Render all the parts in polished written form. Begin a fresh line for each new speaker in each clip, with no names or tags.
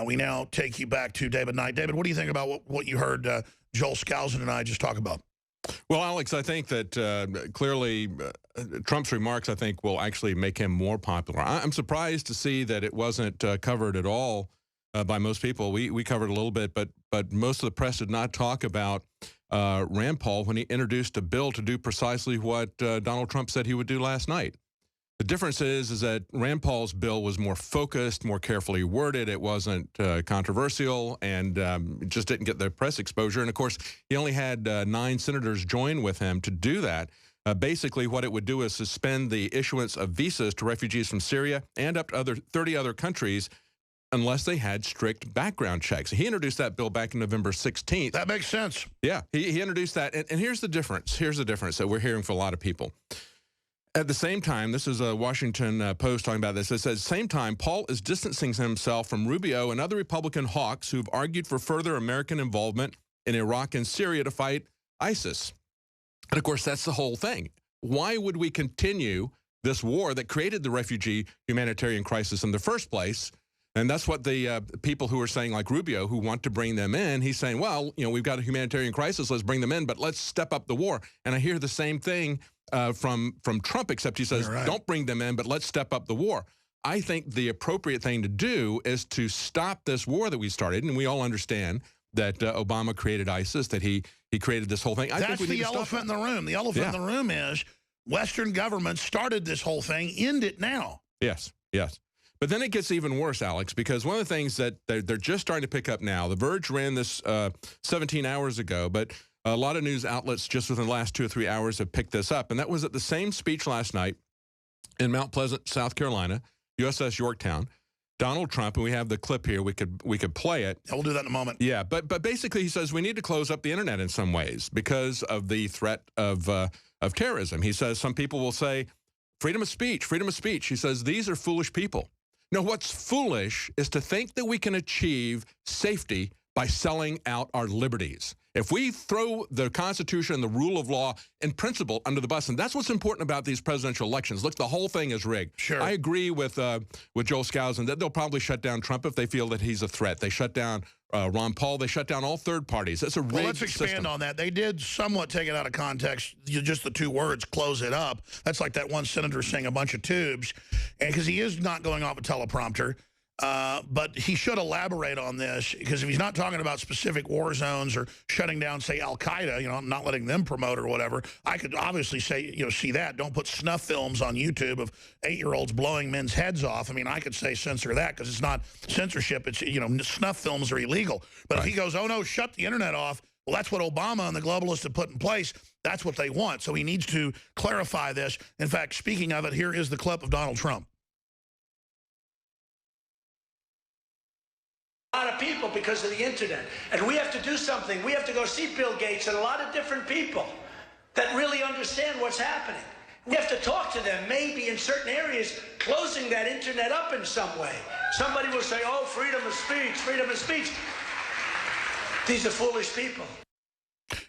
We now take you back to David Knight. David, what do you think about what you heard Joel Skousen and I just talk about?
Well, Alex, I think that clearly Trump's remarks, I think, will actually make him more popular. I'm surprised to see that it wasn't covered at all by most people. We covered a little bit, but most of the press did not talk about Rand Paul when he introduced a bill to do precisely what Donald Trump said he would do last night. The difference is that Rand Paul's bill was more focused, more carefully worded. It wasn't controversial and just didn't get the press exposure. And, of course, he only had 9 senators join with him to do that. Basically, what it would do is suspend the issuance of visas to refugees from Syria and up to 30 other countries unless they had strict background checks. He introduced that bill back in November 16th.
That makes sense.
Yeah, he introduced that. And here's the difference. Here's the difference that we're hearing from a lot of people. At the same time, this is a Washington Post talking about this. It says, same time, Paul is distancing himself from Rubio and other Republican hawks who've argued for further American involvement in Iraq and Syria to fight ISIS. And, of course, that's the whole thing. Why would we continue this war that created the refugee humanitarian crisis in the first place? And that's what the people who are saying, like Rubio, who want to bring them in, he's saying, well, you know, we've got a humanitarian crisis, let's bring them in, but let's step up the war. And I hear the same thing from Trump, except he says, don't bring them in, but let's step up the war. I think the appropriate thing to do is to stop this war that we started, and we all understand that Obama created ISIS, that he created this whole thing.
That's the elephant in the room. The elephant in the room is Western governments started this whole thing. End it now.
Yes, yes. But then it gets even worse, Alex, because one of the things that they're just starting to pick up now, The Verge ran this 17 hours ago, but a lot of news outlets just within the last 2 or 3 hours have picked this up. And that was at the same speech last night in Mount Pleasant, South Carolina, USS Yorktown. Donald Trump, and we have the clip here. We could play it.
Yeah, we'll do that in a moment.
Yeah, but basically he says we need to close up the internet in some ways because of the threat of terrorism. He says some people will say freedom of speech, freedom of speech. He says these are foolish people. No, what's foolish is to think that we can achieve safety by selling out our liberties. If we throw the Constitution and the rule of law in principle under the bus, and that's what's important about these presidential elections. Look, the whole thing is rigged.
Sure.
I agree with Joel Skousen that they'll probably shut down Trump if they feel that he's a threat. They shut down Ron Paul. They shut down all third parties. That's a rigged
Well, let's expand
system.
on that. They did somewhat take it out of context. Just the 2 words, close it up. That's like that one senator saying a bunch of tubes. And because he is not going off a teleprompter. But he should elaborate on this, because if he's not talking about specific war zones or shutting down, say, Al-Qaeda, you know, not letting them promote or whatever, I could obviously say, you know, see that. Don't put snuff films on YouTube of 8-year-olds blowing men's heads off. I mean, I could say censor that because it's not censorship. It's, you know, snuff films are illegal. But if he goes, oh, no, shut the internet off, well, that's what Obama and the globalists have put in place. That's what they want. So he needs to clarify this. In fact, speaking of it, here is the clip of Donald Trump.
A lot of people because of the internet, and we have to do something. We have to go see Bill Gates and a lot of different people that really understand what's happening. We have to talk to them, maybe in certain areas, closing that internet up in some way. Somebody will say, oh, freedom of speech, freedom of speech. These are foolish people.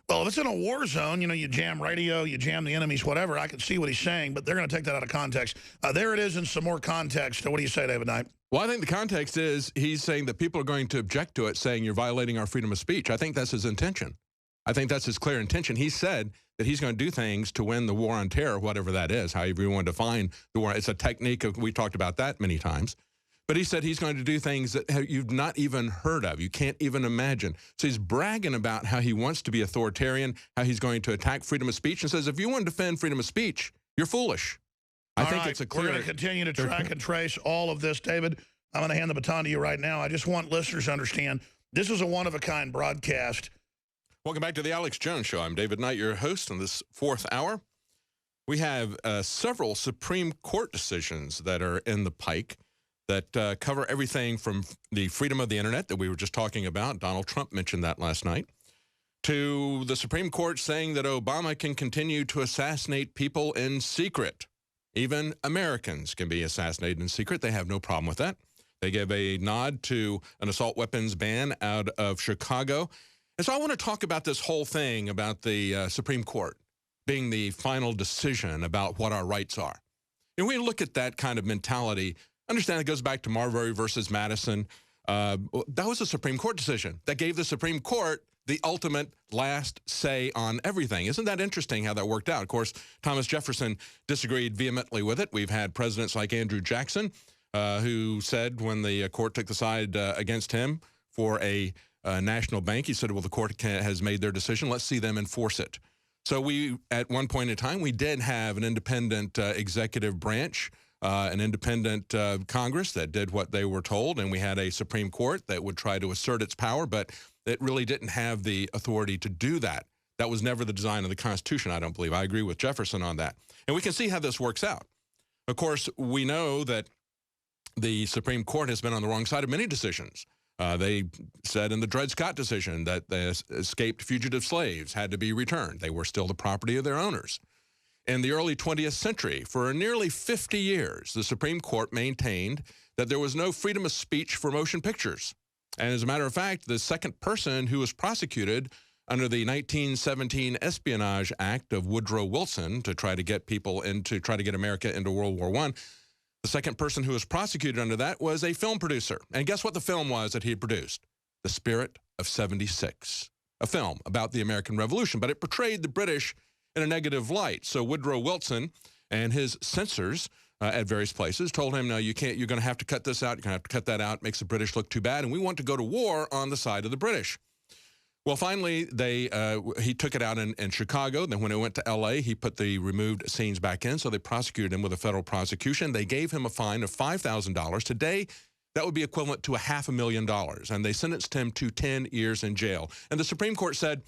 Well, if it's in a war zone, you know, you jam radio, you jam the enemies, whatever, I can see what he's saying, but they're going to take that out of context. There it is in some more context. What do you say, David Knight?
Well, I think the context is he's saying that people are going to object to it, saying you're violating our freedom of speech. I think that's his intention. I think that's his clear intention. He said that he's going to do things to win the war on terror, whatever that is, however you want to define the war. It's a technique. We talked about that many times. But he said he's going to do things that you've not even heard of. You can't even imagine. So he's bragging about how he wants to be authoritarian, how he's going to attack freedom of speech, and says if you want to defend freedom of speech, you're foolish. I think it's a clear...
We're going to continue to track and trace all of this, David. I'm going to hand the baton to you right now. I just want listeners to understand this is a one-of-a-kind broadcast.
Welcome back to the Alex Jones Show. I'm David Knight, your host on this 4th hour. We have several Supreme Court decisions that are in the pike that cover everything from the freedom of the internet that we were just talking about. Donald Trump mentioned that last night. To the Supreme Court saying that Obama can continue to assassinate people in secret. Even Americans can be assassinated in secret. They have no problem with that. They give a nod to an assault weapons ban out of Chicago. And so I want to talk about this whole thing about the Supreme Court being the final decision about what our rights are. And we look at that kind of mentality. Understand it goes back to Marbury versus Madison. That was a Supreme Court decision that gave the Supreme Court the ultimate last say on everything. Isn't that interesting how that worked out? Of course, Thomas Jefferson disagreed vehemently with it. We've had presidents like Andrew Jackson, who said when the court took the side against him for a national bank, he said, well, the court has made their decision. Let's see them enforce it. So we, at one point in time, we did have an independent executive branch, an independent Congress that did what they were told, and we had a Supreme Court that would try to assert its power, but it really didn't have the authority to do that. That was never the design of the Constitution, I don't believe. I agree with Jefferson on that. And we can see how this works out. Of course, we know that the Supreme Court has been on the wrong side of many decisions. They said in the Dred Scott decision that the escaped fugitive slaves had to be returned. They were still the property of their owners. In the early 20th century, for nearly 50 years, the Supreme Court maintained that there was no freedom of speech for motion pictures. And as a matter of fact, the second person who was prosecuted under the 1917 Espionage Act of Woodrow Wilson to try to get people try to get America into World War I, the second person who was prosecuted under that was a film producer. And guess what the film was that he had produced? The Spirit of 76, a film about the American Revolution, but it portrayed the British in a negative light. So Woodrow Wilson and his censors at various places told him, no, you can't, you're going to have to cut this out, you're going to have to cut that out, it makes the British look too bad, and we want to go to war on the side of the British. Well, finally, he took it out in Chicago. Then when it went to L.A., he put the removed scenes back in, so they prosecuted him with a federal prosecution. They gave him a fine of $5,000. Today, that would be equivalent to $500,000, and they sentenced him to 10 years in jail. And the Supreme Court said,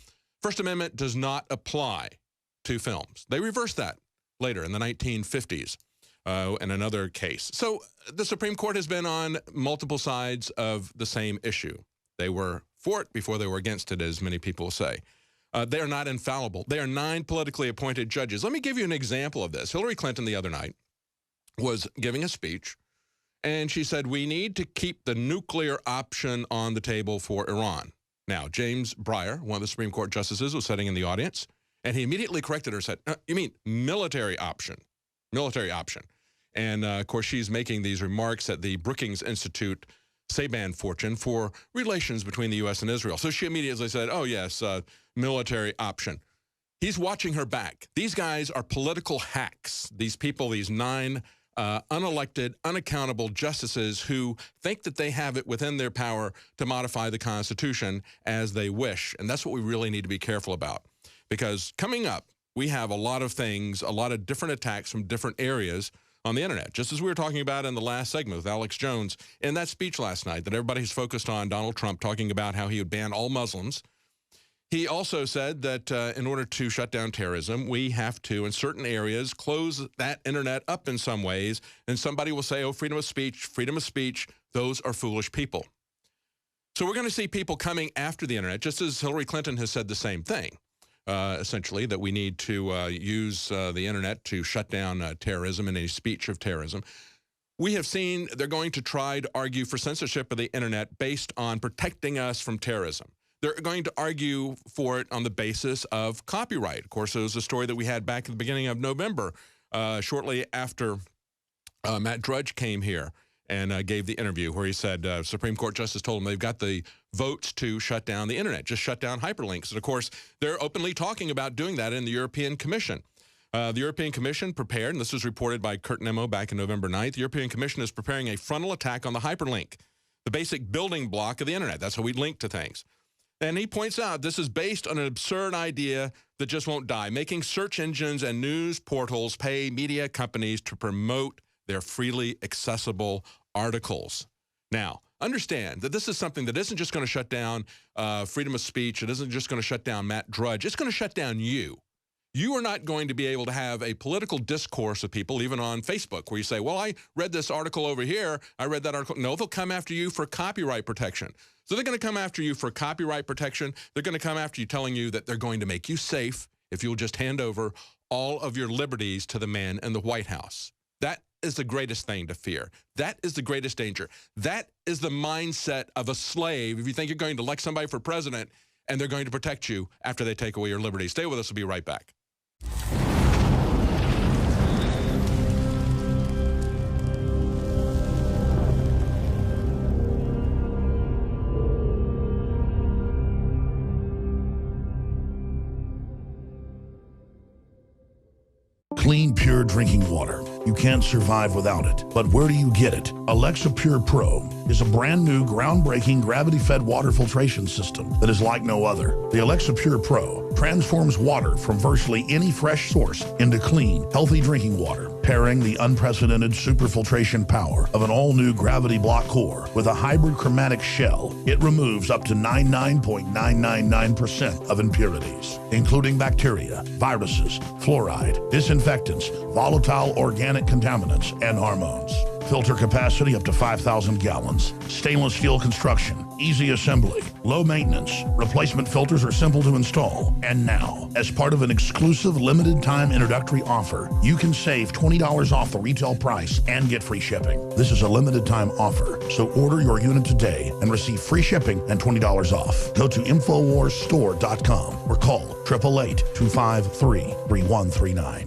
First Amendment does not apply to films. They reversed that later in the 1950s in another case. So the Supreme Court has been on multiple sides of the same issue. They were for it before they were against it, as many people say. They are not infallible. They are 9 politically appointed judges. Let me give you an example of this. Hillary Clinton the other night was giving a speech, and she said, we need to keep the nuclear option on the table for Iran. Now, James Breyer, one of the Supreme Court justices, was sitting in the audience, and he immediately corrected her and said, you mean military option, military option. And, of course, she's making these remarks at the Brookings Institute Saban fortune for relations between the U.S. and Israel. So she immediately said, oh, yes, military option. He's watching her back. These guys are political hacks. These people, these 9 unelected, unaccountable justices who think that they have it within their power to modify the Constitution as they wish. And that's what we really need to be careful about. Because coming up, we have a lot of things, a lot of different attacks from different areas on the internet, just as we were talking about in the last segment with Alex Jones in that speech last night that everybody's focused on Donald Trump talking about how he would ban all Muslims. He also said that in order to shut down terrorism, we have to, in certain areas, close that internet up in some ways. And somebody will say, oh, freedom of speech, those are foolish people. So we're going to see people coming after the internet, just as Hillary Clinton has said the same thing. Essentially, that we need to use the internet to shut down terrorism and any speech of terrorism. We have seen they're going to try to argue for censorship of the internet based on protecting us from terrorism. They're going to argue for it on the basis of copyright. Of course, it was a story that we had back at the beginning of November, shortly after Matt Drudge came here and gave the interview where he said Supreme Court justice told him they've got the votes to shut down the internet, just shut down hyperlinks. And of course, they're openly talking about doing that in the European Commission. The European Commission prepared, and this was reported by Kurt Nemo back in November 9th, the European Commission is preparing a frontal attack on the hyperlink, the basic building block of the internet. That's how we link to things. And he points out this is based on an absurd idea that just won't die, making search engines and news portals pay media companies to promote their freely accessible articles. Now, understand that this is something that isn't just going to shut down freedom of speech. It isn't just going to shut down Matt Drudge. It's going to shut down you. You are not going to be able to have a political discourse with people, even on Facebook, where you say, well, I read this article over here. I read that article. No, they'll come after you for copyright protection. So they're going to come after you for copyright protection. They're going to come after you telling you that they're going to make you safe if you'll just hand over all of your liberties to the man in the White House. That is the greatest thing to fear. That is the greatest danger. That is the mindset of a slave. If you think you're going to elect somebody for president and they're going to protect you after they take away your liberty. Stay with us. We'll be right back.
Clean, pure drinking water. You can't survive without it. But where do you get it? Alexa Pure Pro is a brand new, groundbreaking, gravity-fed water filtration system that is like no other. The Alexa Pure Pro transforms water from virtually any fresh source into clean, healthy drinking water, pairing the unprecedented superfiltration power of an all-new gravity block core with a hybrid chromatic shell. It removes up to 99.999% of impurities, including bacteria, viruses, fluoride, disinfectants, volatile organic contaminants, and hormones. Filter capacity up to 5,000 gallons. Stainless steel construction. Easy assembly. Low maintenance. Replacement filters are simple to install. And now, as part of an exclusive limited time introductory offer, you can save $20 off the retail price and get free shipping. This is a limited time offer, so order your unit today and receive free shipping and $20 off. Go to InfoWarsStore.com or call 888-253-3139.